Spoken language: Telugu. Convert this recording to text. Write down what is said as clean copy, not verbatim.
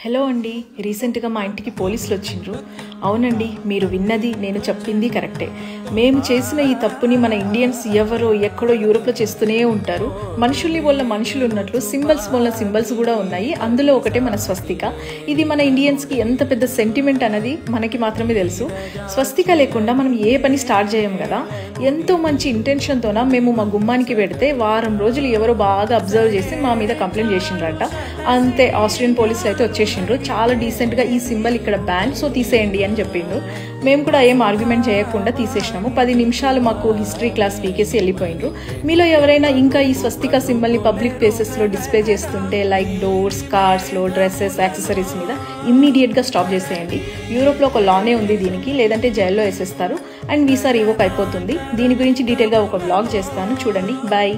హలో అండి, రీసెంట్గా మా ఇంటికి పోలీసులు వచ్చిండ్రు. అవునండి, మీరు విన్నది నేను చెప్పింది కరెక్టే. మేము చేసిన ఈ తప్పుని మన ఇండియన్స్ ఎవరో ఎక్కడో యూరోప్లో చేస్తూనే ఉంటారు. మనుషుల్ని వల్ల మనుషులు ఉన్నట్లు సింబల్స్ వల్ల సింబల్స్ కూడా ఉన్నాయి. అందులో ఒకటే మన స్వస్తిక. ఇది మన ఇండియన్స్కి ఎంత పెద్ద సెంటిమెంట్ అన్నది మనకి మాత్రమే తెలుసు. స్వస్తిక లేకుండా మనం ఏ పని స్టార్ట్ చేయం కదా. ఎంతో మంచి ఇంటెన్షన్తోన మేము మా గుమ్మానికి పెడితే వారం రోజులు ఎవరో బాగా అబ్జర్వ్ చేసి మా మీద కంప్లైంట్ చేసిండ్రట. అంతే, ఆస్ట్రియన్ పోలీసులు అయితే వచ్చేసిండ్రు. చాలా డీసెంట్గా ఈ సింబల్ ఇక్కడ బ్యాన్, సో తీసేయండి అని చెప్పిండ్రు. మేము కూడా ఏం ఆర్గ్యుమెంట్ చేయకుండా తీసేసినాము. 10 నిమిషాలు మాకు హిస్టరీ క్లాస్ పీకేసి వెళ్ళిపోయిండ్రు. మీలో ఎవరైనా ఇంకా ఈ స్వస్తిక సింబల్ని పబ్లిక్ ప్లేసెస్లో డిస్ప్లే చేస్తుంటే లైక్ డోర్స్, కార్స్లో, డ్రెస్సెస్, యాక్సెసరీస్ మీద ఇమ్మీడియట్గా స్టాప్ చేసేయండి. యూరోప్లో ఒక లానే ఉంది దీనికి, లేదంటే జైల్లో వేసేస్తారు అండ్ వీసా రివోక్ అయిపోతుంది. దీని గురించి డీటెయిల్గా ఒక వ్లాగ్ చేస్తాను, చూడండి. బాయ్.